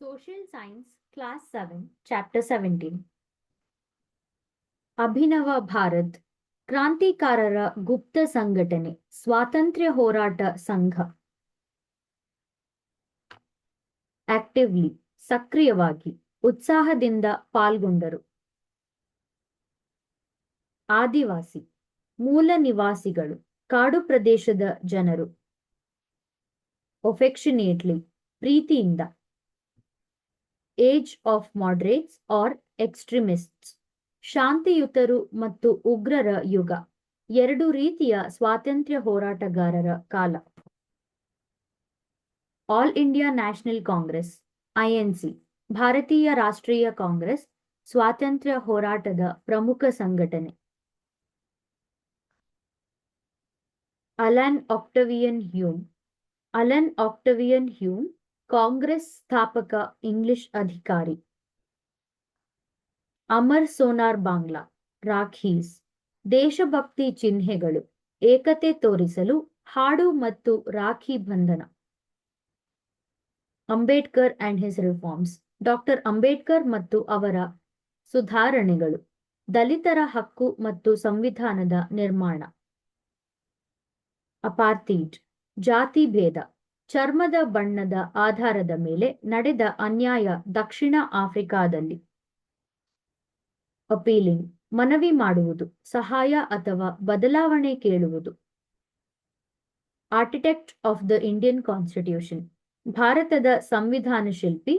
Social Science, Class 7, Chapter 17. Abhinava Bharat, ಕ್ರಾಂತಿಕಾರರ ಗುಪ್ತ ಸಂಘಟನೆ, ಸ್ವಾತಂತ್ರ್ಯ ಹೋರಾಟ ಸಂಘ. ಆಕ್ಟಿವ್ಲಿ, ಸಕ್ರಿಯವಾಗಿ, ಉತ್ಸಾಹದಿಂದ ಪಾಲ್ಗೊಂಡರು. ಆದಿವಾಸಿ, ಮೂಲ ನಿವಾಸಿಗಳು, ಕಾಡು ಪ್ರದೇಶದ ಜನರು. ಒಫೆಕ್ಷನೇಟ್ಲಿ, ಪ್ರೀತಿಯಿಂದ. Age of moderates or extremists, ಶಾಂತಿಯುತರು ಮತ್ತು ಉಗ್ರರ ಯುಗ, ಎರಡು ರೀತಿಯ ಸ್ವಾತಂತ್ರ್ಯ ಹೋರಾಟಗಾರರ ಕಾಲ. All India national congress, INC, ಭಾರತೀಯ ರಾಷ್ಟ್ರೀಯ ಕಾಂಗ್ರೆಸ್, ಸ್ವಾತಂತ್ರ್ಯ ಹೋರಾಟದ ಪ್ರಮುಖ ಸಂಘಟನೆ. Allan Octavian Hume, Allan Octavian Hume, Congress ಸ್ಥಾಪಕ ಇಂಗ್ಲಿಷ್ ಅಧಿಕಾರಿ. ಅಮರ್ ಸೋನಾರ್ ಬಾಂಗ್ಲಾ, ರಾಖೀಸ್, ದೇಶಭಕ್ತಿ ಚಿಹ್ನೆಗಳು, ಏಕತೆ ತೋರಿಸಲು ಹಾಡು ಮತ್ತು ರಾಖಿ ಬಂಧನ. Ambedkar and his reforms, doctor Ambedkar ಮತ್ತು ಅವರ ಸುಧಾರಣೆಗಳು, ದಲಿತರ ಹಕ್ಕು ಮತ್ತು ಸಂವಿಧಾನದ ನಿರ್ಮಾಣ. ಅಪಾರ್ಥೀಡ್, ಜಾತಿ ಭೇದ, ಚರ್ಮದ ಬಣ್ಣದ ಆಧಾರದ ಮೇಲೆ ನಡೆದ ಅನ್ಯಾಯ ದಕ್ಷಿಣ ಆಫ್ರಿಕಾದಲ್ಲಿ. ಅಪೀಲಿಂಗ್, ಮನವಿ ಮಾಡುವುದು, ಸಹಾಯ ಅಥವಾ ಬದಲಾವಣೆ ಕೇಳುವುದು. Architect of the Indian constitution, ಭಾರತದ ಸಂವಿಧಾನ ಶಿಲ್ಪಿ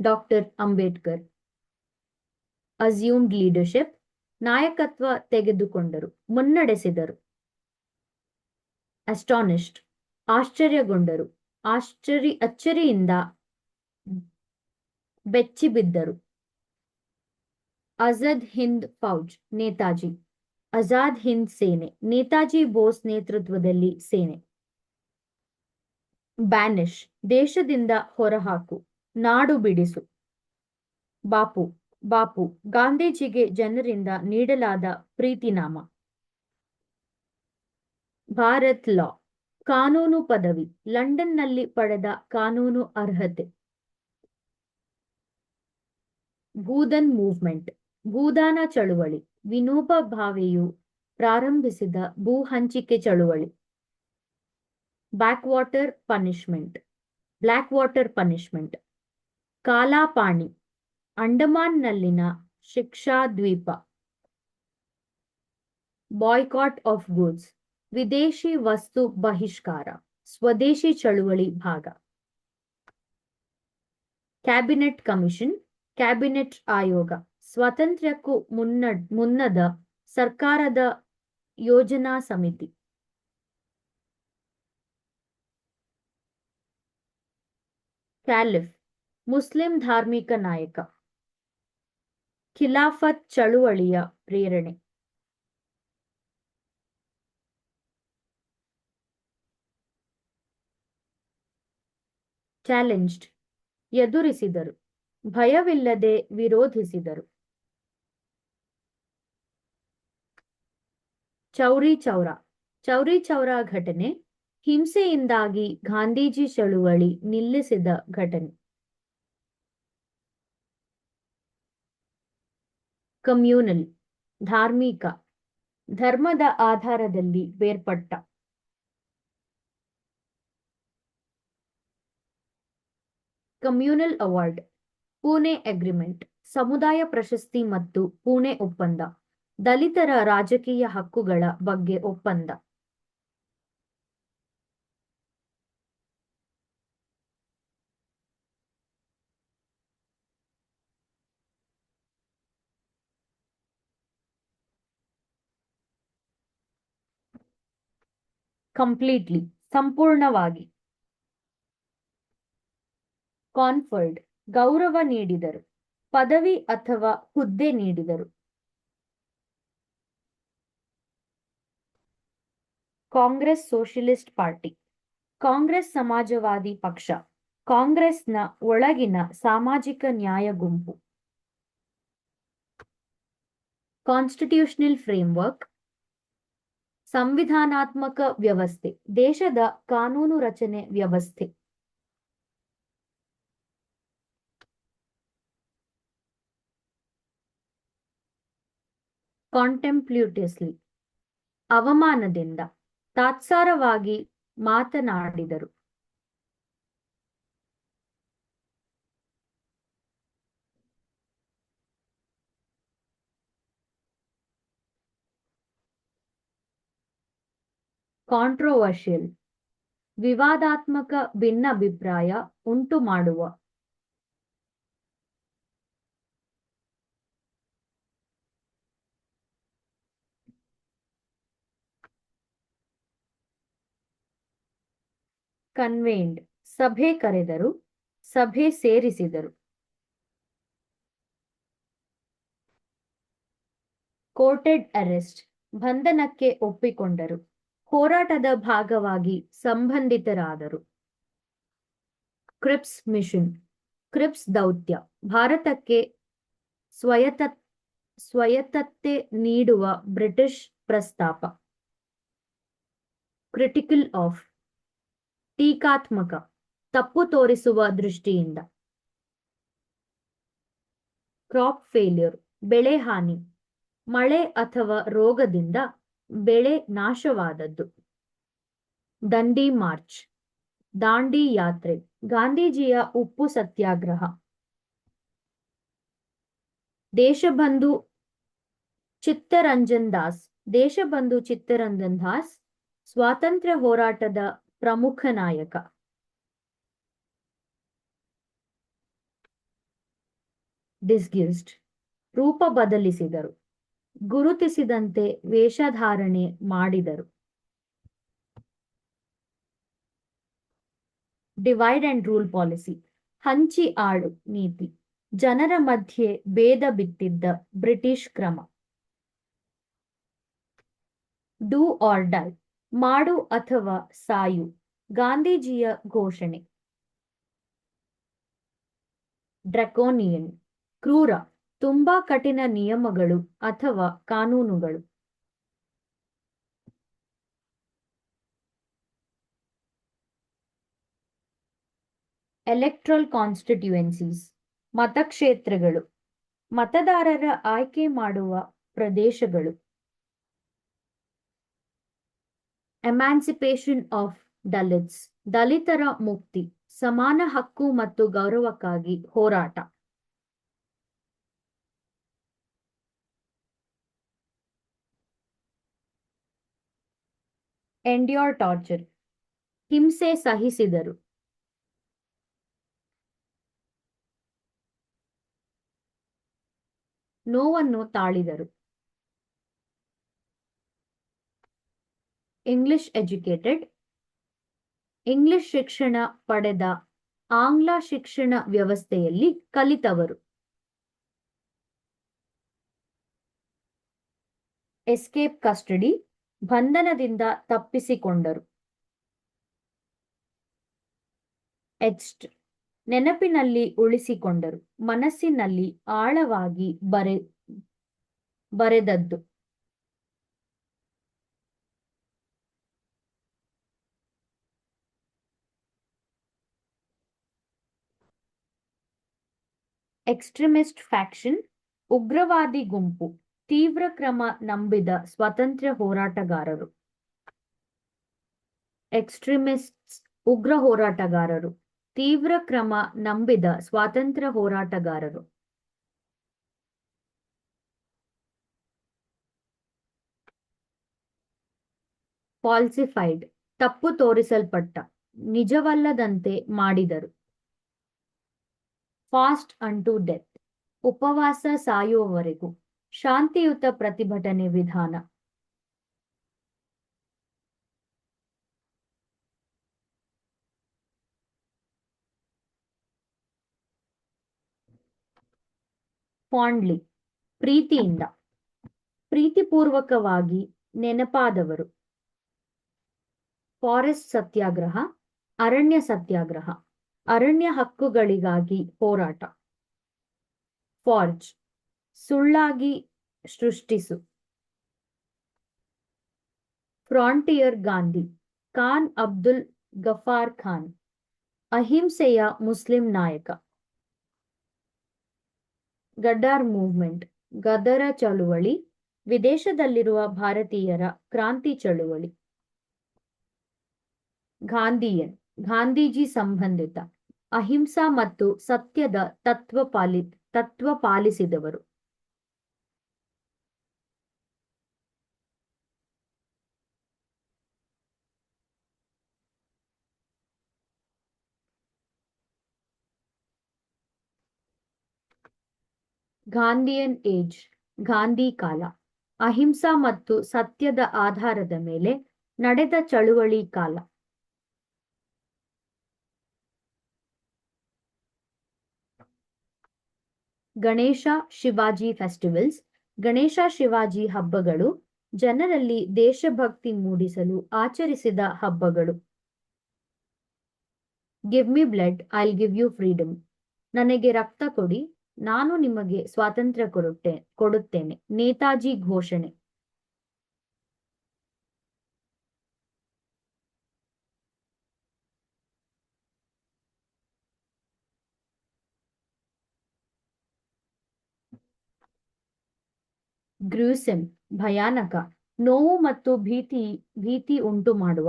ಡಾಕ್ಟರ್ ಅಂಬೇಡ್ಕರ್. ಅಸ್ಯೂಮ್ಡ್ ಲೀಡರ್ಶಿಪ್, ನಾಯಕತ್ವ ತೆಗೆದುಕೊಂಡರು, ಮುನ್ನಡೆಸಿದರು. ಅಸ್ಟಾನಿಶ್ಡ್, ಆಶ್ಚರ್ಯಗೊಂಡರು, ಅಚ್ಚರಿಯಿಂದ ಬೆಚ್ಚಿಬಿದ್ದರು. ಆಜಾದ್ ಹಿಂದ್ ಫೌಜ್, ನೇತಾಜಿ, ಆಜಾದ್ ಹಿಂದ್ ಸೇನೆ, ನೇತಾಜಿ ಬೋಸ್ ನೇತೃತ್ವದಲ್ಲಿ ಸೇನೆ. ಬ್ಯಾನಿಶ್, ದೇಶದಿಂದ ಹೊರಹಾಕು, ನಾಡು ಬಿಡಿಸು. ಬಾಪು, ಬಾಪು, ಗಾಂಧೀಜಿಗೆ ಜನರಿಂದ ನೀಡಲಾದ ಪ್ರೀತಿನಾಮ. ಭಾರತ್ ಲಾ, ಕಾನೂನು ಪದವಿ, ಲಂಡನ್ನಲ್ಲಿ ಪಡೆದ ಕಾನೂನು ಅರ್ಹತೆ. ಭೂದನ್ ಮೂವ್ಮೆಂಟ್, ಭೂದಾನ ಚಳುವಳಿ, ವಿನೋಬ ಭಾವೆಯು ಪ್ರಾರಂಭಿಸಿದ ಭೂ ಹಂಚಿಕೆ ಚಳುವಳಿ. Black water punishment. ಕಾಲಾಪಾಣಿ, ಅಂಡಮಾನ್ನಲ್ಲಿನ ಶಿಕ್ಷಾ ದ್ವೀಪ. ಬಾಯ್ಕಾಟ್ ಆಫ್ ಗೂಡ್ಸ್, ವಿದೇಶಿ ವಸ್ತು ಬಹಿಷ್ಕಾರ, ಸ್ವದೇಶಿ ಚಳುವಳಿ ಭಾಗ. ಕ್ಯಾಬಿನೆಟ್ ಕಮಿಷನ್, ಕ್ಯಾಬಿನೆಟ್ ಆಯೋಗ, ಸ್ವಾತಂತ್ರ್ಯಕ್ಕೂ ಮುನ್ನದ ಸರ್ಕಾರದ ಯೋಜನಾ ಸಮಿತಿ. ಕ್ಯಾಲಿಫ್, ಮುಸ್ಲಿಂ ಧಾರ್ಮಿಕ ನಾಯಕ. ಖಿಲಾಫತ್ ಚಳುವಳಿಯ ಪ್ರೇರಣೆ. ಚಾಲೆಂಜ್ಡ್, ಎದುರಿಸಿದರು, ಭಯವಿಲ್ಲದೆ ವಿರೋಧಿಸಿದರು. ಚೌರಿ ಚೌರಾ ಘಟನೆ, ಹಿಂಸೆಯಿಂದಾಗಿ ಗಾಂಧೀಜಿ ಚಳುವಳಿ ನಿಲ್ಲಿಸಿದ ಘಟನೆ. ಕಮ್ಯೂನಲ್, ಧಾರ್ಮಿಕ, ಧರ್ಮದ ಆಧಾರದಲ್ಲಿ ಬೇರ್ಪಟ್ಟ. ಕಮ್ಯೂನಲ್ ಅವಾರ್ಡ್, ಪೂನೆ ಅಗ್ರಿಮೆಂಟ್, ಸಮುದಾಯ ಪ್ರಶಸ್ತಿ ಮತ್ತು ಪೂನೆ ಒಪ್ಪಂದ, ದಲಿತರ ರಾಜಕೀಯ ಹಕ್ಕುಗಳ ಬಗ್ಗೆ ಒಪ್ಪಂದ. ಕಂಪ್ಲೀಟ್ಲಿ, ಸಂಪೂರ್ಣವಾಗಿ. ಕಾನ್ಫರ್ಡ್, ಗೌರವ ನೀಡಿದರು, ಪದವಿ ಅಥವಾ ಹುದ್ದೆ ನೀಡಿದರು. ಕಾಂಗ್ರೆಸ್ ಸೋಷಿಯಲಿಸ್ಟ್ ಪಾರ್ಟಿ, ಕಾಂಗ್ರೆಸ್ ಸಮಾಜವಾದಿ ಪಕ್ಷ, ಕಾಂಗ್ರೆಸ್ನ ಒಳಗಿನ ಸಾಮಾಜಿಕ ನ್ಯಾಯ ಗುಂಪು. ಕಾನ್ಸ್ಟಿಟ್ಯೂಷನಲ್ ಫ್ರೇಮ್ವರ್ಕ್, ಸಂವಿಧಾನಾತ್ಮಕ ವ್ಯವಸ್ಥೆ, ದೇಶದ ಕಾನೂನು ರಚನೆ ವ್ಯವಸ್ಥೆ. ಕಾಂಟೆಂಪ್ಲ್ಯೂಟಿಯಸ್ಲಿ, ಅವಮಾನದಿಂದ, ತಾತ್ಸಾರವಾಗಿ ಮಾತನಾಡಿದರು. ಕಾಂಟ್ರೋವರ್ಷಿಯಲ್, ವಿವಾದಾತ್ಮಕ, ಭಿನ್ನಾಭಿಪ್ರಾಯ ಉಂಟು ಮಾಡುವ. ಕನ್ವೇನ್ಡ್, ಸಭೆ ಕರೆದರು, ಸಭೆ ಸೇರಿಸಿದರು. ಕೋರ್ಟೆಡ್ ಅರೆಸ್ಟ್, ಬಂಧನಕ್ಕೆ ಒಪ್ಪಿಕೊಂಡರು, ಹೋರಾಟದ ಭಾಗವಾಗಿ ಸಂಬಂಧಿತರಾದರು. ಕ್ರಿಪ್ಸ್ ಮಿಷನ್, ಕ್ರಿಪ್ಸ್ ದೌತ್ಯ, ಭಾರತಕ್ಕೆ ಸ್ವಾಯತ್ತತೆ ನೀಡುವ ಬ್ರಿಟಿಷ್ ಪ್ರಸ್ತಾಪ. ಕ್ರಿಟಿಕಲ್ ಆಫ್, ಟೀಕಾತ್ಮಕ, ತಪ್ಪು ತೋರಿಸುವ ದೃಷ್ಟಿಯಿಂದ. ಕ್ರಾಪ್ ಫೇಲ್ಯೂರ್, ಬೆಳೆ ಹಾನಿ, ಮಳೆ ಅಥವಾ ರೋಗದಿಂದ ಬೆಳೆ ನಾಶವಾದದ್ದು. ದಂಡಿ ಮಾರ್ಚ್, ದಾಂಡಿ ಯಾತ್ರೆ, ಗಾಂಧೀಜಿಯ ಉಪ್ಪು ಸತ್ಯಾಗ್ರಹ. ದೇಶಬಂಧು ಚಿತ್ತರಂಜನ್ ದಾಸ್, ದೇಶಬಂಧು ಚಿತ್ತರಂಜನ್ ದಾಸ್ ಸ್ವಾತಂತ್ರ್ಯ ಹೋರಾಟದ ಪ್ರಮುಖ ನಾಯಕ. ಡಿಸ್ಗ್ಯೂಸ್ಡ್, ರೂಪ ಬದಲಿಸಿದರು, ಗುರುತಿಸಿದಂತೆ ವೇಷಧಾರಣೆ ಮಾಡಿದರು. ಡಿವೈಡ್ ಅಂಡ್ ರೂಲ್ ಪಾಲಿಸಿ, ಹಂಚಿ ಆಳು ನೀತಿ, ಜನರ ಮಧ್ಯೆ ಭೇದ ಬಿತ್ತಿದ್ದ ಬ್ರಿಟಿಷ್ ಕ್ರಮ. ಡೂ ಆರ್ ಡೈ, ಮಾಡು ಅಥವಾ ಸಾಯು, ಗಾಂಧೀಜಿಯ ಘೋಷಣೆ. ಡ್ರಕೋನಿಯನ್, ಕ್ರೂರ, ತುಂಬಾ ಕಠಿಣ ನಿಯಮಗಳು ಅಥವಾ ಕಾನೂನುಗಳು. ಎಲೆಕ್ಟ್ರಲ್ ಕಾನ್ಸ್ಟಿಟ್ಯೂಯೆನ್ಸೀಸ್, ಮತಕ್ಷೇತ್ರಗಳು, ಮತದಾರರ ಆಯ್ಕೆ ಮಾಡುವ ಪ್ರದೇಶಗಳು. ಎಮ್ಯಾನ್ಸಿಪೇಷನ್ ಆಫ್ ದಲಿತ್ಸ್, ದಲಿತರ ಮುಕ್ತಿ, ಸಮಾನ ಹಕ್ಕು ಮತ್ತು ಗೌರವಕ್ಕಾಗಿ ಹೋರಾಟ. ಎಂಡ್ಯೂರ್ ಟಾರ್ಚರ್, ಹಿಂಸೆ ಸಹಿಸಿದರು. ನೋವನ್ನು ತಾಳಿದರು. ಇಂಗ್ಲಿಷ್ ಎಜುಕೇಟೆಡ್, ಇಂಗ್ಲಿಷ್ ಶಿಕ್ಷಣ ಪಡೆದ, ಆಂಗ್ಲ ಶಿಕ್ಷಣ ವ್ಯವಸ್ಥೆಯಲ್ಲಿ ಕಲಿತವರು. ಎಸ್ಕೇಪ್ ಕಸ್ಟಡಿ, ಬಂಧನದಿಂದ ತಪ್ಪಿಸಿಕೊಂಡರು. ಎಚ್ಡ್, ನೆನಪಿನಲ್ಲಿ ಉಳಿಸಿಕೊಂಡರು, ಮನಸ್ಸಿನಲ್ಲಿ ಆಳವಾಗಿ ಬರೆದದ್ದು. ಎಕ್ಸ್ಟ್ರೀಮಿಸ್ಟ್ ಫ್ಯಾಕ್ಷನ್, ಉಗ್ರವಾದಿ ಗುಂಪು, ತೀವ್ರ ಕ್ರಮ ನಂಬಿದ ಸ್ವಾತಂತ್ರ್ಯ ಹೋರಾಟಗಾರರು. ಎಕ್ಸ್ಟ್ರೀಮಿಸ್ಟ್ಸ್, ಉಗ್ರ ಹೋರಾಟಗಾರರು, ತೀವ್ರ ಕ್ರಮ ನಂಬಿದ ಸ್ವಾತಂತ್ರ್ಯ ಹೋರಾಟಗಾರರು. ಫಾಲ್ಸಿಫೈಡ್, ತಪ್ಪು ತೋರಿಸಲ್ಪಟ್ಟ, ನಿಜವಲ್ಲದಂತೆ ಮಾಡಿದರು. ಫಾಸ್ಟ್ ಅಂಟು ಡೆತ್, ಉಪವಾಸ ಸಾಯುವವರೆಗೂ, ಶಾಂತಿಯುತ ಪ್ರತಿಭಟನೆ ವಿಧಾನ. ಫಾಂಡ್ಲಿ, ಪ್ರೀತಿಯಿಂದ, ಪ್ರೀತಿಪೂರ್ವಕವಾಗಿ ನೆನಪಾದವರು. ಫಾರೆಸ್ಟ್ ಸತ್ಯಾಗ್ರಹ, ಅರಣ್ಯ ಸತ್ಯಾಗ್ರಹ, ಅರಣ್ಯ ಹಕ್ಕುಗಳಿಗಾಗಿ ಹೋರಾಟ. ಫಾರ್ಜ್, ಸುಳ್ಳಾಗಿ ಸೃಷ್ಟಿಸು. ಫ್ರಾಂಟಿಯರ್ ಗಾಂಧಿ, ಖಾನ್ ಅಬ್ದುಲ್ ಗಫಾರ್ ಖಾನ್, ಅಹಿಂಸೆಯ ಮುಸ್ಲಿಂ ನಾಯಕ. ಗದ್ದಾರ್ ಮೂವ್ಮೆಂಟ್, ಗದರ ಚಳುವಳಿ, ವಿದೇಶದಲ್ಲಿರುವ ಭಾರತೀಯರ ಕ್ರಾಂತಿ ಚಳುವಳಿ. ಗಾಂಧಿಯನ್, ಗಾಂಧೀಜಿ ಸಂಬಂಧಿತ, ಅಹಿಂಸಾ ಮತ್ತು ಸತ್ಯದ ತತ್ವ ಪಾಲಿಸಿದವರು. ಗಾಂಧಿಯನ್ ಏಜ್, ಗಾಂಧಿ ಕಾಲ, ಅಹಿಂಸಾ ಮತ್ತು ಸತ್ಯದ ಆಧಾರದ ಮೇಲೆ ನಡೆದ ಚಳುವಳಿ ಕಾಲ. ಗಣೇಶ ಶಿವಾಜಿ ಫೆಸ್ಟಿವಲ್ಸ್, ಗಣೇಶ ಶಿವಾಜಿ ಹಬ್ಬಗಳು ಜನರಲ್ಲಿ ದೇಶಭಕ್ತಿ ಮೂಡಿಸಲು ಆಚರಿಸಿದ ಹಬ್ಬಗಳು. Give me blood, I'll give you freedom, ನನಗೆ ರಕ್ತ ಕೊಡಿ, ನಾನು ನಿಮಗೆ ಸ್ವಾತಂತ್ರ್ಯ ಕೊಡುತ್ತೇನೆ, ನೇತಾಜಿ ಘೋಷಣೆ. ಗ್ರೂಸೆಮ್, ಭಯಾನಕ, ನೋವು ಮತ್ತು ಭೀತಿ ಉಂಟು ಮಾಡುವ.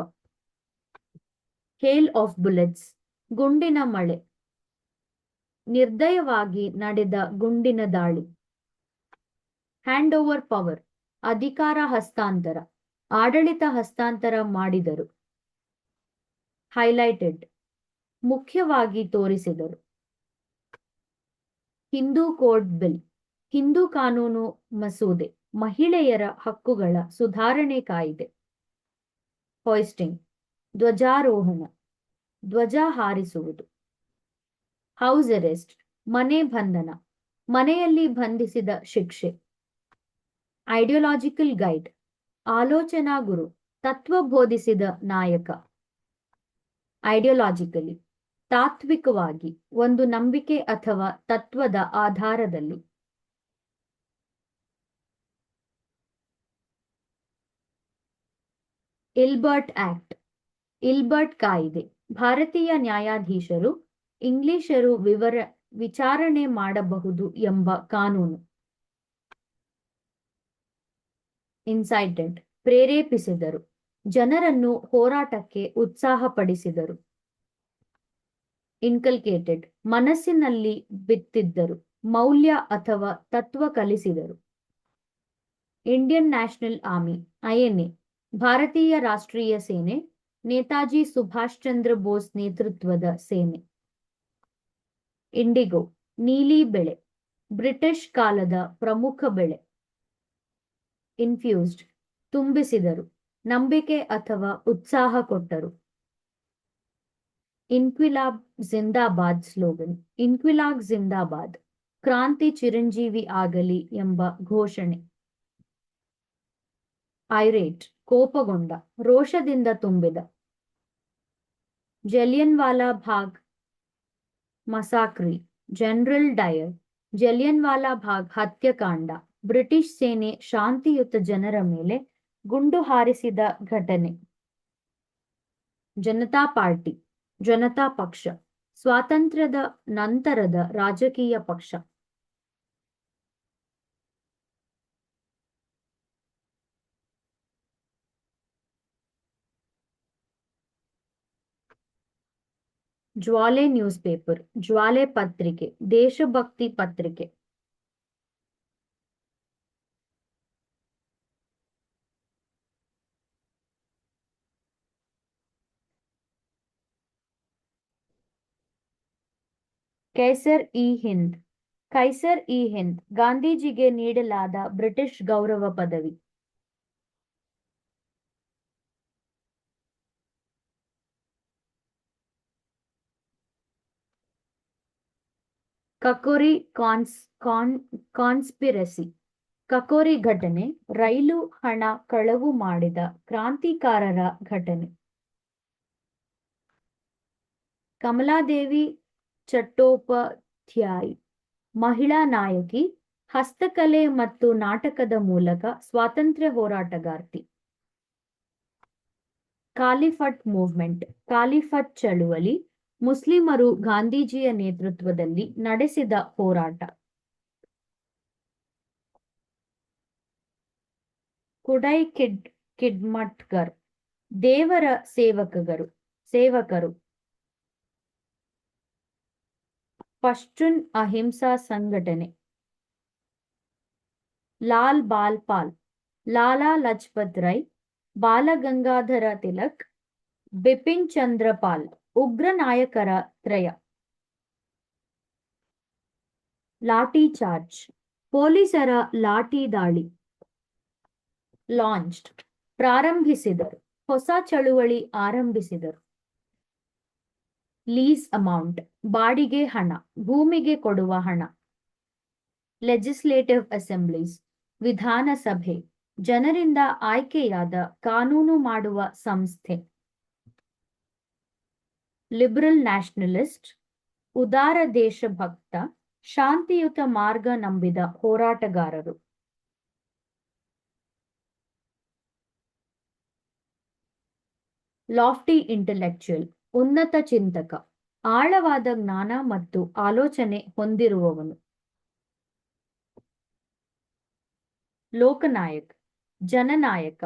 ಹೇಲ್ ಆಫ್ ಬುಲೆಟ್ಸ್, ಗುಂಡಿನ ಮಳೆ, ನಿರ್ದಯವಾಗಿ ನಡೆದ ಗುಂಡಿನ ದಾಳಿ. ಹ್ಯಾಂಡ್ ಓವರ್ ಪವರ್, ಅಧಿಕಾರ ಹಸ್ತಾಂತರ, ಆಡಳಿತ ಹಸ್ತಾಂತರ ಮಾಡಿದರು. ಹೈಲೈಟೆಡ್, ಮುಖ್ಯವಾಗಿ ತೋರಿಸಿದರು. ಹಿಂದೂ ಕೋಡ್ ಬಿಲ್, ಹಿಂದೂ ಕಾನೂನು ಮಸೂದೆ, ಮಹಿಳೆಯರ ಹಕ್ಕುಗಳ ಸುಧಾರಣೆ ಕಾಯ್ದೆ. ಹೋಯಿಸ್ಟಿಂಗ್, ಧ್ವಜಾರೋಹಣ, ಧ್ವಜ ಹಾರಿಸುವುದು. ಹೌಸ್ ಅರೆಸ್ಟ್, ಮನೆ ಬಂಧನ, ಮನೆಯಲ್ಲಿ ಬಂಧಿಸಿದ ಶಿಕ್ಷೆ. ಐಡಿಯಾಲಜಿಕಲ್ ಗೈಡ್, ಆಲೋಚನಾ ಗುರು, ತತ್ವ ಬೋಧಿಸಿದ ನಾಯಕ. ಐಡಿಯಾಲಜಿಕಲಿ, ತಾತ್ವಿಕವಾಗಿ, ಒಂದು ನಂಬಿಕೆ ಅಥವಾ ತತ್ವದ ಆಧಾರದಲ್ಲಿ. ಇಲ್ಬರ್ಟ್ ಆಕ್ಟ್, ಇಲ್ಬರ್ಟ್ ಕಾಯಿದೆ, ಭಾರತೀಯ ನ್ಯಾಯಾಧೀಶರು ಇಂಗ್ಲಿಷರು ವಿಚಾರಣೆ ಮಾಡಬಹುದು ಎಂಬ ಕಾನೂನು. ಇನ್ಸೈಟೆಡ್, ಪ್ರೇರೇಪಿಸಿದರು, ಜನರನ್ನು ಹೋರಾಟಕ್ಕೆ ಉತ್ಸಾಹಪಡಿಸಿದರು. ಇನ್ಕಲ್ಕೇಟೆಡ್, ಮನಸ್ಸಿನಲ್ಲಿ ಬಿತ್ತಿದ್ದರು, ಮೌಲ್ಯ ಅಥವಾ ತತ್ವ ಕಲಿಸಿದರು. ಇಂಡಿಯನ್ ನ್ಯಾಷನಲ್ ಆರ್ಮಿ, ಐಎನ್ಎ, ಭಾರತೀಯ ರಾಷ್ಟ್ರೀಯ ಸೇನೆ, ನೇತಾಜಿ ಸುಭಾಷ್ ಚಂದ್ರ ಬೋಸ್ ನೇತೃತ್ವದ ಸೇನೆ. ಇಂಡಿಗೋ, ನೀಲಿ ಬೆಳೆ, ಬ್ರಿಟಿಷ್ ಕಾಲದ ಪ್ರಮುಖ ಬೆಳೆ. ಇನ್ಫ್ಯೂಸ್ಡ್, ತುಂಬಿಸಿದರು, ನಂಬಿಕೆ ಅಥವಾ ಉತ್ಸಾಹ ಕೊಟ್ಟರು. ಇನ್ಕ್ವಿಲಾಬ್ ಜಿಂದಾಬಾದ್ ಸ್ಲೋಗನ್, ಇನ್ಕ್ವಿಲಾಬ್ ಜಿಂದಾಬಾದ್, ಕ್ರಾಂತಿ ಚಿರಂಜೀವಿ ಆಗಲಿ ಎಂಬ ಘೋಷಣೆ. ಐರೇಟ್, ಕೋಪಗೊಂಡ, ರೋಷದಿಂದ ತುಂಬಿದ. Jallianwala Bagh massacre, General Dyer, Jallianwala Bagh ಹತ್ಯಾಕಾಂಡ, ಬ್ರಿಟಿಷ್ ಸೇನೆ ಶಾಂತಿಯುತ ಜನರ ಮೇಲೆ ಗುಂಡು ಹಾರಿಸಿದ ಘಟನೆ. ಜನತಾ ಪಾರ್ಟಿ, ಜನತಾ ಪಕ್ಷ, ಸ್ವಾತಂತ್ರ್ಯದ ನಂತರದ ರಾಜಕೀಯ ಪಕ್ಷ. ಜ್ವಾಲೆ ನ್ಯೂಸ್ ಪೇಪರ್, ಜ್ವಾಲೆ ಪತ್ರಿಕೆ, ದೇಶಭಕ್ತಿ ಪತ್ರಿಕೆ. ಕೈಸರ್-ಇ-ಹಿಂದ್, ಕೈಸರ್-ಇ-ಹಿಂದ್, ಗಾಂಧೀಜಿಗೆ ನೀಡಲಾದ ಬ್ರಿಟಿಷ್ ಗೌರವ ಪದವಿ. ಕಕೋರಿ ಕಾನ್ಸ್ಪಿರಸಿ, ಕಕೋರಿ ಘಟನೆ, ರೈಲು ಹಣ ಕಳವು ಮಾಡಿದ ಕ್ರಾಂತಿಕಾರರ ಘಟನೆ. ಕಮಲಾದೇವಿ ಚಟ್ಟೋಪಾಧ್ಯಾಯ್, ಮಹಿಳಾ ನಾಯಕಿ, ಹಸ್ತಕಲೆ ಮತ್ತು ನಾಟಕದ ಮೂಲಕ ಸ್ವಾತಂತ್ರ್ಯ ಹೋರಾಟಗಾರ್ತಿ. ಖಾಲಿಫಟ್ ಮೂವ್ಮೆಂಟ್, ಖಾಲಿಫತ್ ಚಳುವಳಿ, ಮುಸ್ಲಿಮರು ಗಾಂಧೀಜಿಯ ನೇತೃತ್ವದಲ್ಲಿ ನಡೆಸಿದ ಹೋರಾಟ. ಕುಡೈ ಕಿಡ್ಮಟ್ಕರ್ ದೇವರ ಸೇವಕರು. ಪಶ್ಚುನ್ ಅಹಿಂಸಾ ಸಂಘಟನೆ. ಲಾಲ್ ಬಾಲ್ ಪಾಲ್, ಲಾಲಾ ಲಜಪತ್ ರೈ, ಬಾಲ ಗಂಗಾಧರ ತಿಲಕ್, ಬಿಪಿನ್ ಚಂದ್ರ ಪಾಲ್ ಉಗ್ರ ನಾಯಕರ ತ್ರಯ. ಲಾಠಿ ಚಾರ್ಜ್, ಪೊಲೀಸರ ಲಾಠಿ ದಾಳಿ. ಲಾಂಚ್ಡ್, ಪ್ರಾರಂಭಿಸಿದರು, ಹೊಸ ಚಳುವಳಿ ಆರಂಭಿಸಿದರು. ಲೀಸ್ ಅಮೌಂಟ್, ಬಾಡಿಗೆ ಹಣ, ಭೂಮಿಗೆ ಕೊಡುವ ಹಣ. ಲೆಜಿಸ್ಲೇಟಿವ್ ಅಸೆಂಬ್ಲೀಸ್, ವಿಧಾನಸಭೆ, ಜನರಿಂದ ಆಯ್ಕೆಯಾದ ಕಾನೂನು ಮಾಡುವ ಸಂಸ್ಥೆ. ಲಿಬರಲ್ ನ್ಯಾಷನಲಿಸ್ಟ್, ಉದಾರ ದೇಶಭಕ್ತ, ಶಾಂತಿಯುತ ಮಾರ್ಗ ನಂಬಿದ ಹೋರಾಟಗಾರರು. ಲಾಫ್ಟಿ ಇಂಟೆಲೆಕ್ಚುಯಲ್, ಉನ್ನತ ಚಿಂತಕ, ಆಳವಾದ ಜ್ಞಾನ ಮತ್ತು ಆಲೋಚನೆ ಹೊಂದಿರುವವನು. ಲೋಕನಾಯಕ್, ಜನನಾಯಕ,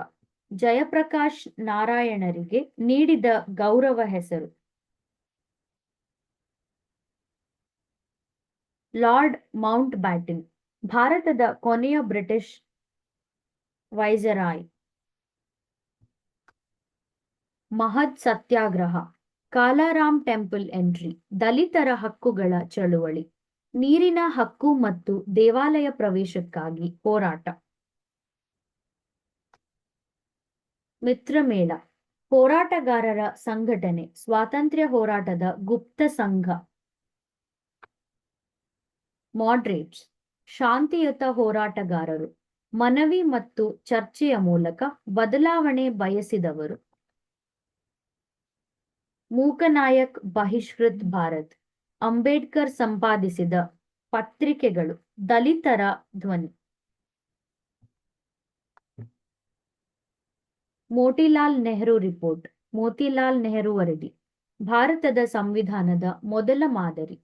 ಜಯಪ್ರಕಾಶ್ ನಾರಾಯಣರಿಗೆ ನೀಡಿದ ಗೌರವ ಹೆಸರು. ಲಾರ್ಡ್ ಮೌಂಟ್ ಬ್ಯಾಟನ್, ಭಾರತದ ಕೊನೆಯ ಬ್ರಿಟಿಷ್ ವೈಸರಾಯ್. ಮಹದ್ ಸತ್ಯಾಗ್ರಹ, ಕಾಲಾರಾಮ್ ಟೆಂಪಲ್ ಎಂಟ್ರಿ, ದಲಿತರ ಹಕ್ಕುಗಳ ಚಳುವಳಿ, ನೀರಿನ ಹಕ್ಕು ಮತ್ತು ದೇವಾಲಯ ಪ್ರವೇಶಕ್ಕಾಗಿ ಹೋರಾಟ. ಮಿತ್ರಮೇಳ, ಹೋರಾಟಗಾರರ ಸಂಘಟನೆ, ಸ್ವಾತಂತ್ರ್ಯ ಹೋರಾಟದ ಗುಪ್ತ ಸಂಘ. ಮಾಡ್ರೇಟ್ಸ್, ಶಾಂತಿಯುತ ಹೋರಾಟಗಾರರು, ಮನವಿ ಮತ್ತು ಚರ್ಚೆಯ ಮೂಲಕ ಬದಲಾವಣೆ ಬಯಸಿದವರು. ಮೂಕನಾಯಕ್ ಬಹಿಷ್ಕೃತ್ ಭಾರತ್, ಅಂಬೇಡ್ಕರ್ ಸಂಪಾದಿಸಿದ ಪತ್ರಿಕೆಗಳು, ದಲಿತರ ಧ್ವನಿ. ಮೋತಿಲಾಲ್ ನೆಹರು ರಿಪೋರ್ಟ್, ಮೋತಿಲಾಲ್ ನೆಹರು ವರದಿ, ಭಾರತದ ಸಂವಿಧಾನದ ಮೊದಲ ಮಾದರಿ.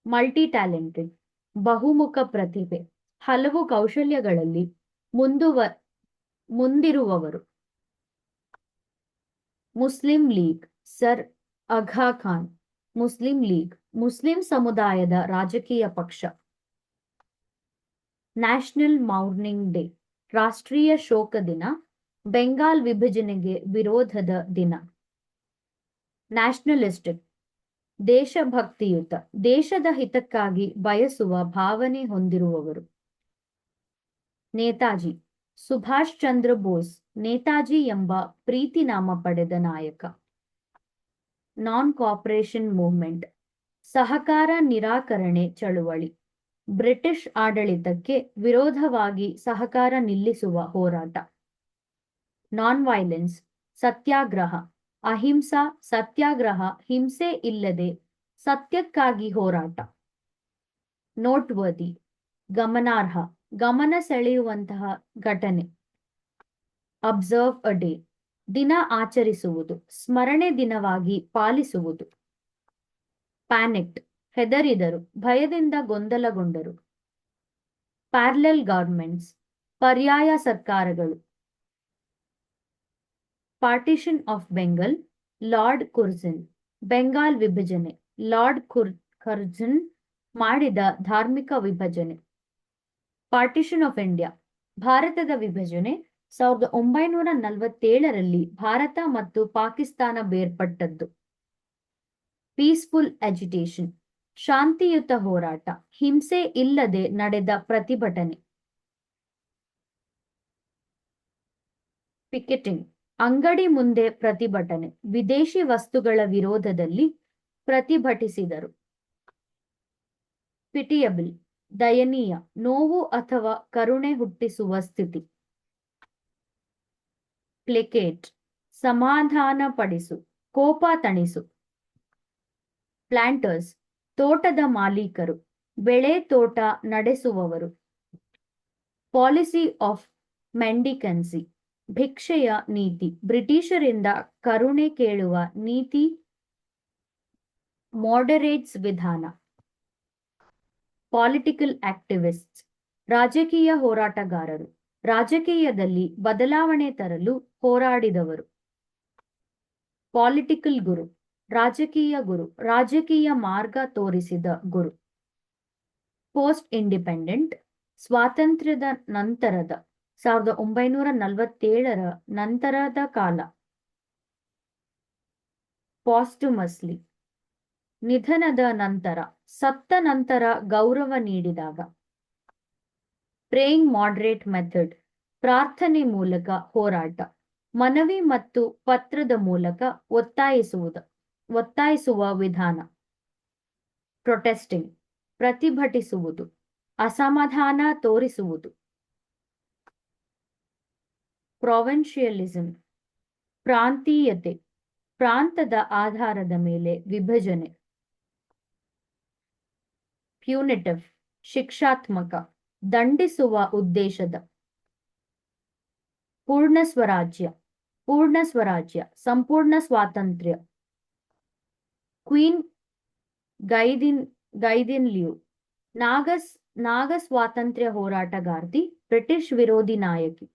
ಮಲ್ಟಿ ಟ್ಯಾಲೆಂಟೆಡ್, ಬಹುಮುಖ ಪ್ರತಿಭೆ, ಹಲವು ಕೌಶಲ್ಯಗಳಲ್ಲಿ ಮುಂದಿರುವವರು. Muslim League, Sir Aga Khan. Muslim League, Muslim ಸಮುದಾಯದ ರಾಜಕೀಯ ಪಕ್ಷ. ನ್ಯಾಷನಲ್ ಮೌರ್ನಿಂಗ್ ಡೇ, ರಾಷ್ಟ್ರೀಯ ಶೋಕ ದಿನ, ಬೆಂಗಾಲ್ ವಿಭಜನೆಗೆ ವಿರೋಧದ ದಿನ. ನ್ಯಾಷನಲಿಸ್ಟಿಕ್, ದೇಶಭಕ್ತಿಯುತ, ದೇಶದ ಹಿತಕ್ಕಾಗಿ ಬಯಸುವ ಭಾವನೆ ಹೊಂದಿರುವವರು. ನೇತಾಜಿ, ಸುಭಾಷ್ ಚಂದ್ರ ಬೋಸ್ ನೇತಾಜಿ ಎಂಬ ಪ್ರೀತಿನಾಮ ಪಡೆದ ನಾಯಕ. ನಾನ್ ಕೋಆಪರೇಷನ್ ಮೂವ್ಮೆಂಟ್, ಸಹಕಾರ ನಿರಾಕರಣೆ ಚಳುವಳಿ, ಬ್ರಿಟಿಷ್ ಆಡಳಿತಕ್ಕೆ ವಿರೋಧವಾಗಿ ಸಹಕಾರ ನಿಲ್ಲಿಸುವ ಹೋರಾಟ. ನಾನ್ ವೈಲೆನ್ಸ್, ಸತ್ಯಾಗ್ರಹ, ಅಹಿಂಸಾ ಸತ್ಯಾಗ್ರಹ, ಹಿಂಸೆ ಇಲ್ಲದೆ ಸತ್ಯಕ್ಕಾಗಿ ಹೋರಾಟ. ನೋಟ್ವರ್ದಿ, ಗಮನಾರ್ಹ, ಗಮನ ಸೆಳೆಯುವಂತಹ ಘಟನೆ. ಅಬ್ಸರ್ವ್ ಅ ಡೇ, ದಿನ ಆಚರಿಸುವುದು, ಸ್ಮರಣೆ ದಿನವಾಗಿ ಪಾಲಿಸುವುದು. ಪ್ಯಾನಿಕ್ಡ್, ಹೆದರಿದರು, ಭಯದಿಂದ ಗೊಂದಲಗೊಂಡರು. ಪ್ಯಾರಲಲ್ ಗವರ್ಮೆಂಟ್ಸ್, ಪರ್ಯಾಯ ಸರ್ಕಾರಗಳು. Partition of Bengal, Lord Curzon, Bengal ವಿಭಜನೆ, ಲಾರ್ಡ್ ಕುರ್ಜನ್ ಮಾಡಿದ ಧಾರ್ಮಿಕ ವಿಭಜನೆ. ಪಾರ್ಟಿಷನ್ ಆಫ್ ಇಂಡಿಯಾ, ಭಾರತದ ವಿಭಜನೆ 1947ರಲ್ಲಿ ಭಾರತ ಮತ್ತು ಪಾಕಿಸ್ತಾನ ಬೇರ್ಪಟ್ಟದ್ದು. ಪೀಸ್ಫುಲ್ ಅಜಿಟೇಷನ್, ಶಾಂತಿಯುತ ಹೋರಾಟ, ಹಿಂಸೆ ಇಲ್ಲದೆ ನಡೆದ ಪ್ರತಿಭಟನೆ. ಪಿಕೆಟಿಂಗ್, ಅಂಗಡಿ ಮುಂದೆ ಪ್ರತಿಭಟನೆ, ವಿದೇಶಿ ವಸ್ತುಗಳ ವಿರೋಧದಲ್ಲಿ ಪ್ರತಿಭಟಿಸಿದರು. ಪಿಟಿಯಬಲ್, ದಯನೀಯ, ನೋವು ಅಥವಾ ಕರುಣೆ ಹುಟ್ಟಿಸುವ ಸ್ಥಿತಿ. ಪ್ಲೇಕೇಟ್, ಸಮಾಧಾನಪಡಿಸು, ಕೋಪ ತಣಿಸು. ಪ್ಲಾಂಟರ್ಸ್, ತೋಟದ ಮಾಲೀಕರು, ಬೆಳೆ ತೋಟ ನಡೆಸುವವರು. ಪಾಲಿಸಿ ಆಫ್ ಮೆಂಡಿಕೆನ್ಸಿ, ಭಿಕ್ಷೆಯ ನೀತಿ, ಬ್ರಿಟಿಷರಿಂದ ಕರುಣೆ ಕೇಳುವ ನೀತಿ. ಮಾಡರೇಟ್ಸ್ ವಿಧಾನ. ಪೊಲಿಟಿಕಲ್ ಆಕ್ಟಿವಿಸ್ಟ್ಸ್, ರಾಜಕೀಯ ಹೋರಾಟಗಾರರು, ರಾಜಕೀಯದಲ್ಲಿ ಬದಲಾವಣೆ ತರಲು ಹೋರಾಡಿದವರು. ಪೊಲಿಟಿಕಲ್ ಗುರು, ರಾಜಕೀಯ ಗುರು, ರಾಜಕೀಯ ಮಾರ್ಗ ತೋರಿಸಿದ ಗುರು. ಪೋಸ್ಟ್ ಇಂಡಿಪೆಂಡೆಂಟ್, ಸ್ವಾತಂತ್ರ್ಯದ ನಂತರದ 1947ರ ನಂತರದ ಕಾಲ. ಪಾಸ್ಟುಮಸ್ಲಿ, ನಿಧನದ ನಂತರ, ಸತ್ತ ನಂತರ ಗೌರವ ನೀಡಿದಾಗ. ಪ್ರೇಯಿಂಗ್ ಮಾಡರೇಟ್ ಮೆಥಡ್, ಪ್ರಾರ್ಥನೆ ಮೂಲಕ ಹೋರಾಟ, ಮನವಿ ಮತ್ತು ಪತ್ರದ ಮೂಲಕ ಒತ್ತಾಯಿಸುವ ವಿಧಾನ. ಪ್ರೊಟೆಸ್ಟಿಂಗ್, ಪ್ರತಿಭಟಿಸುವುದು, ಅಸಮಾಧಾನ ತೋರಿಸುವುದು. ಪ್ರೊವಿನ್ಷಿಯಲಿಸಂ, ಪ್ರಾಂತೀಯತೆ, ಪ್ರಾಂತದ ಆಧಾರದ ಮೇಲೆ ವಿಭಜನೆ. ಪ್ಯೂನಿಟಿವ್, ಶಿಕ್ಷಾತ್ಮಕ, ದಂಡಿಸುವ ಉದ್ದೇಶದ. ಪೂರ್ಣ ಸ್ವರಾಜ್ಯ, ಸಂಪೂರ್ಣ ಸ್ವಾತಂತ್ರ್ಯ. ಕ್ವೀನ್ ಗೈದಿನ್ಲಿಯು, ನಾಗ ಸ್ವಾತಂತ್ರ್ಯ ಹೋರಾಟಗಾರ್ತಿ, ಬ್ರಿಟಿಷ್ ವಿರೋಧಿ ನಾಯಕಿ.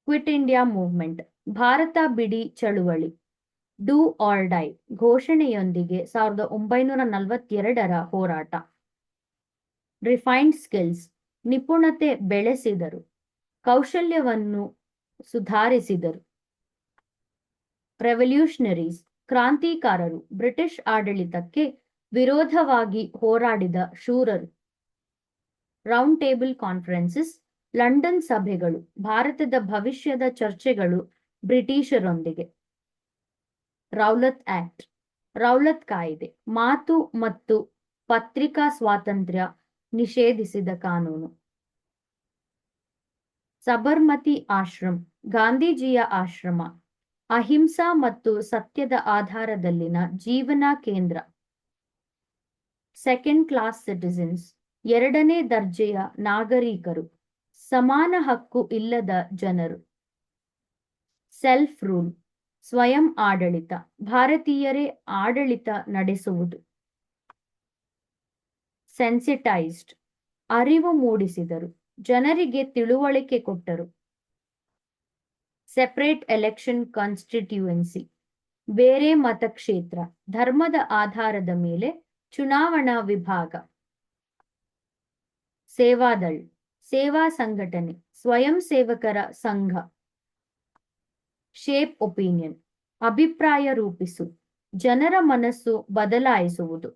ಕ್ವಿಟ್ ಇಂಡಿಯಾ ಮೂವ್ಮೆಂಟ್, ಭಾರತ ಬಿಡಿ ಚಳುವಳಿ. ಡೂ ಆರ್ ಡೈ ಘೋಷಣೆಯೊಂದಿಗೆ 1942ರ ಹೋರಾಟ. ರಿಫೈನ್ಡ್ ಸ್ಕಿಲ್ಸ್, ನಿಪುಣತೆ ಬೆಳೆಸಿದರು, ಕೌಶಲ್ಯವನ್ನು ಸುಧಾರಿಸಿದರು. ರೆವಲ್ಯೂಷನರೀಸ್, ಕ್ರಾಂತಿಕಾರರು, ಬ್ರಿಟಿಷ್ ಆಡಳಿತಕ್ಕೆ ವಿರೋಧವಾಗಿ ಹೋರಾಡಿದ ಶೂರರು. ರೌಂಡ್ ಟೇಬಲ್ ಕಾನ್ಫರೆನ್ಸಸ್, ಲಂಡನ್ ಸಭೆಗಳು, ಭಾರತದ ಭವಿಷ್ಯದ ಚರ್ಚೆಗಳು ಬ್ರಿಟಿಷರೊಂದಿಗೆ. ರೌಲತ್ ಆಕ್ಟ್, ರೌಲತ್ ಕಾಯ್ದೆ, ಮಾತು ಮತ್ತು ಪತ್ರಿಕಾ ಸ್ವಾತಂತ್ರ್ಯ ನಿಷೇಧಿಸಿದ ಕಾನೂನು. ಸಬರ್ಮತಿ ಆಶ್ರಮ್, ಗಾಂಧೀಜಿಯ ಆಶ್ರಮ, ಅಹಿಂಸಾ ಮತ್ತು ಸತ್ಯದ ಆಧಾರದಲ್ಲಿನ ಜೀವನ ಕೇಂದ್ರ. ಸೆಕೆಂಡ್ ಕ್ಲಾಸ್ ಸಿಟಿಜನ್ಸ್, ಎರಡನೇ ದರ್ಜೆಯ ನಾಗರಿಕರು, ಸಮಾನ ಹಕ್ಕು ಇಲ್ಲದ ಜನರು. ಸೆಲ್ಫ್ ರೂಲ್, ಸ್ವಯಂ ಆಡಳಿತ, ಭಾರತೀಯರೇ ಆಡಳಿತ ನಡೆಸುವುದು. ಸೆನ್ಸಿಟೈಸ್ಡ್, ಅರಿವು ಮೂಡಿಸಿದರು, ಜನರಿಗೆ ತಿಳುವಳಿಕೆ ಕೊಟ್ಟರು. ಸೆಪರೇಟ್ ಎಲೆಕ್ಷನ್ ಕಾನ್ಸ್ಟಿಟ್ಯೂಯೆನ್ಸಿ, ಬೇರೆ ಮತಕ್ಷೇತ್ರ, ಧರ್ಮದ ಆಧಾರದ ಮೇಲೆ ಚುನಾವಣಾ ವಿಭಾಗ. ಸೇವಾದಳ್, ಸೇವಾ ಸಂಘಟನೆ, ಸ್ವಯಂ ಸೇವಕರ ಸಂಘ. ಶೇಪ್ ಒಪಿನಿಯನ್, ಅಭಿಪ್ರಾಯ ರೂಪಿಸು, ಜನರ ಮನಸ್ಸು ಬದಲಾಯಿಸುವುದು.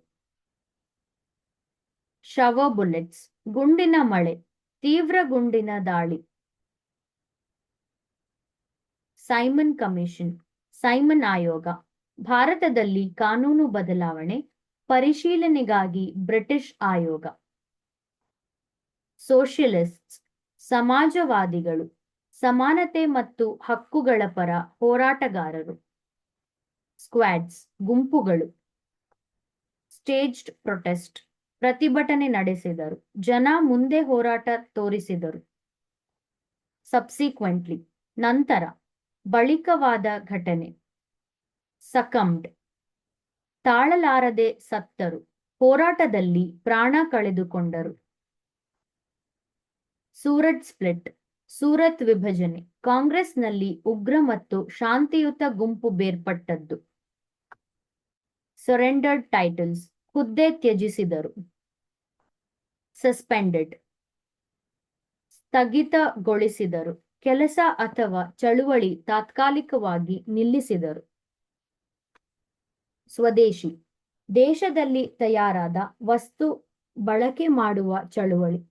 ಶವರ್ ಬುಲೆಟ್ಸ್, ಗುಂಡಿನ ಮಳೆ, ತೀವ್ರ ಗುಂಡಿನ ದಾಳಿ. ಸೈಮನ್ ಕಮಿಷನ್, ಸೈಮನ್ ಆಯೋಗ, ಭಾರತದಲ್ಲಿ ಕಾನೂನು ಬದಲಾವಣೆ ಪರಿಶೀಲನೆಗಾಗಿ ಬ್ರಿಟಿಷ್ ಆಯೋಗ. ಸೋಷಿಯಲಿಸ್ಟ್ಸ್, ಸಮಾಜವಾದಿಗಳು, ಸಮಾನತೆ ಮತ್ತು ಹಕ್ಕುಗಳ ಪರ ಹೋರಾಟಗಾರರು. ಸ್ಕ್ವಾಡ್ಸ್, ಗುಂಪುಗಳು. ಸ್ಟೇಜ್ಡ್ ಪ್ರೊಟೆಸ್ಟ್, ಪ್ರತಿಭಟನೆ ನಡೆಸಿದರು, ಜನ ಮುಂದೆ ಹೋರಾಟ ತೋರಿಸಿದರು. ಸಬ್ಸಿಕ್ವೆಂಟ್ಲಿ, ನಂತರ, ಬಳಿಕವಾದ ಘಟನೆ. ಸಕಂಬ್ಡ್, ತಾಳಲಾರದೆ ಸತ್ತರು, ಹೋರಾಟದಲ್ಲಿ ಪ್ರಾಣ ಕಳೆದುಕೊಂಡರು. ಸೂರತ್ ಸ್ಪ್ಲಿಟ್, ಸೂರತ್ ವಿಭಜನೆ, ಕಾಂಗ್ರೆಸ್ನಲ್ಲಿ ಉಗ್ರ ಮತ್ತು ಶಾಂತಿಯುತ ಗುಂಪು ಬೇರ್ಪಟ್ಟದ್ದು. ಸರೆಂಡರ್ಡ್ ಟೈಟಲ್ಸ್, ಹುದ್ದೆ ತ್ಯಜಿಸಿದರು. ಸಸ್ಪೆಂಡೆಡ್, ಸ್ಥಗಿತಗೊಳಿಸಿದರು, ಕೆಲಸ ಅಥವಾ ಚಳುವಳಿ ತಾತ್ಕಾಲಿಕವಾಗಿ ನಿಲ್ಲಿಸಿದರು. ಸ್ವದೇಶಿ, ದೇಶದಲ್ಲಿ ತಯಾರಾದ ವಸ್ತು ಬಳಕೆ ಮಾಡುವ ಚಳುವಳಿ.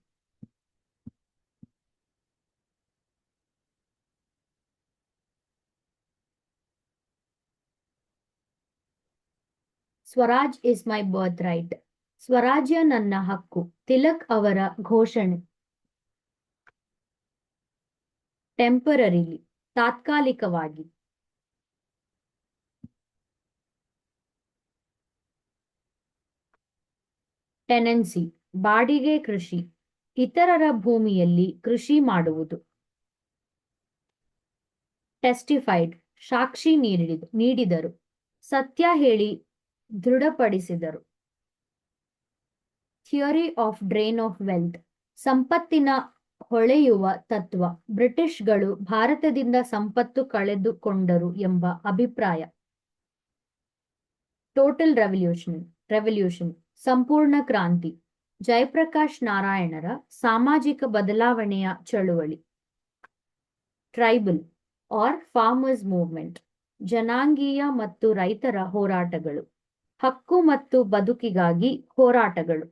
Swaraj is my birth right, ಸ್ವರಾಜ್ಯ ನನ್ನ ಹಕ್ಕು, ತಿಲಕ್ ಅವರ ಘೋಷಣೆ. ಟೆಂಪರರಿಲಿ, ತಾತ್ಕಾಲಿಕವಾಗಿ. ಟೆನೆನ್ಸಿ, ಬಾಡಿಗೆ ಕೃಷಿ, ಇತರರ ಭೂಮಿಯಲ್ಲಿ ಕೃಷಿ ಮಾಡುವುದು. ಟೆಸ್ಟಿಫೈಡ್, ಸಾಕ್ಷಿ ನೀಡಿದರು, ಸತ್ಯ ಹೇಳಿ ದೃಢಪಡಿಸಿದರು. Theory of drain of wealth, ಸಂಪತ್ತಿನ ಹೊಳೆಯುವ ತತ್ವ. ಬ್ರಿಟಿಷ್ಗಳು ಭಾರತದಿಂದ ಸಂಪತ್ತು ಕಳೆದುಕೊಂಡರು ಎಂಬ ಅಭಿಪ್ರಾಯ. ಟೋಟಲ್ ರೆವಲ್ಯೂಷನ್ ಸಂಪೂರ್ಣ ಕ್ರಾಂತಿ. ಜಯಪ್ರಕಾಶ್ ನಾರಾಯಣರ ಸಾಮಾಜಿಕ ಬದಲಾವಣೆಯ ಚಳುವಳಿ. ಟ್ರೈಬಲ್ ಆರ್ ಫಾರ್ಮರ್ಸ್ ಮೂವ್ಮೆಂಟ್ ಜನಾಂಗೀಯ ಮತ್ತು ರೈತರ ಹೋರಾಟಗಳು. ಹಕ್ಕು ಮತ್ತು ಬದುಕಿಗಾಗಿ ಹೋರಾಟಗಳು.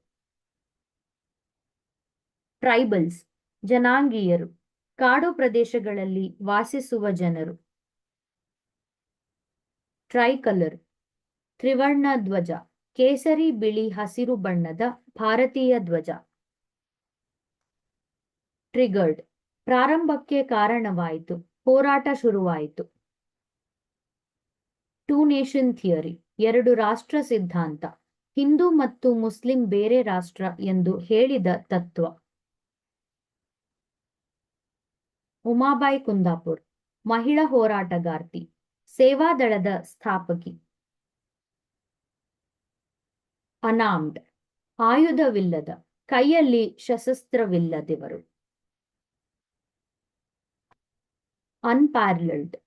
ಟ್ರೈಬಲ್ಸ್ ಜನಾಂಗೀಯರು, ಕಾಡು ಪ್ರದೇಶಗಳಲ್ಲಿ ವಾಸಿಸುವ ಜನರು. ಟ್ರೈಕಲರ್ ತ್ರಿವರ್ಣ ಧ್ವಜ, ಕೇಸರಿ ಬಿಳಿ ಹಸಿರು ಬಣ್ಣದ ಭಾರತೀಯ ಧ್ವಜ. ಟ್ರಿಗರ್ಡ್ ಪ್ರಾರಂಭಕ್ಕೆ ಕಾರಣವಾಯಿತು, ಹೋರಾಟ ಶುರುವಾಯಿತು. ಟೂ ನೇಷನ್ ಥಿಯರಿ ಎರಡು ರಾಷ್ಟ್ರ ಸಿದ್ಧಾಂತ, ಹಿಂದೂ ಮತ್ತು ಮುಸ್ಲಿಂ ಬೇರೆ ರಾಷ್ಟ್ರ ಎಂದು ಹೇಳಿದ ತತ್ವ. ಉಮಾಬಾಯಿ ಕುಂದಾಪುರ್ ಮಹಿಳಾ ಹೋರಾಟಗಾರ್ತಿ, ಸೇವಾದಳದ ಸ್ಥಾಪಕಿ. ಅನಾರ್ಮ್ಡ್ ಆಯುಧವಿಲ್ಲದ, ಕೈಯಲ್ಲಿ ಶಸ್ತ್ರವಿಲ್ಲದವರು. ಅನ್ಪ್ಯಾರಲಲ್ಡ್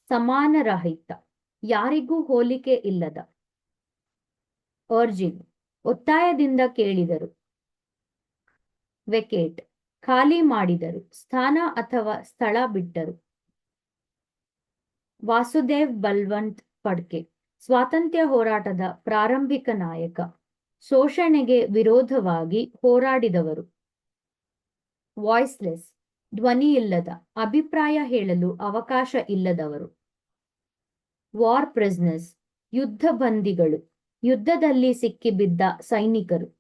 ಸಮಾನರಹಿತ, ಯಾರಿಗೂ ಹೋಲಿಕೆ ಇಲ್ಲದ. ಅರ್ಜಿಂಗ್ ಒತ್ತಾಯದಿಂದ ಕೇಳಿದರು. ವೆಕೇಟ್ ಖಾಲಿ ಮಾಡಿದರು, ಸ್ಥಾನ ಅಥವಾ ಸ್ಥಳ ಬಿಟ್ಟರು. ವಾಸುದೇವ್ ಬಲ್ವಂತ್ ಫಡ್ಕೆ ಸ್ವಾತಂತ್ರ್ಯ ಹೋರಾಟದ ಪ್ರಾರಂಭಿಕ ನಾಯಕ, ಶೋಷಣೆಗೆ ವಿರೋಧವಾಗಿ ಹೋರಾಡಿದವರು. ವಾಯ್ಸ್ಲೆಸ್ ಧ್ವನಿಯಿಲ್ಲದ, ಅಭಿಪ್ರಾಯ ಹೇಳಲು ಅವಕಾಶ ಇಲ್ಲದವರು. ವಾರ್ ಪ್ರಿಸನರ್ಸ್ ಯುದ್ಧ ಬಂದಿಗಳು, ಯುದ್ಧದಲ್ಲಿ ಸಿಕ್ಕಿಬಿದ್ದ ಸೈನಿಕರು.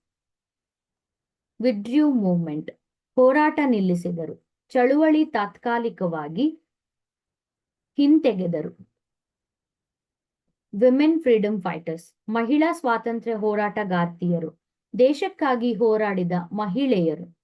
ವಿಡ್ರ್ಯೂ ಮೂವ್ಮೆಂಟ್ ಹೋರಾಟ ನಿಲ್ಲಿಸಿದರು, ಚಳುವಳಿ ತಾತ್ಕಾಲಿಕವಾಗಿ ಹಿಂತೆಗೆದರು. ವಿಮೆನ್ ಫ್ರೀಡಮ್ ಫೈಟರ್ಸ್ ಮಹಿಳಾ ಸ್ವಾತಂತ್ರ್ಯ ಹೋರಾಟಗಾರ್ತಿಯರು, ದೇಶಕ್ಕಾಗಿ ಹೋರಾಡಿದ ಮಹಿಳೆಯರು.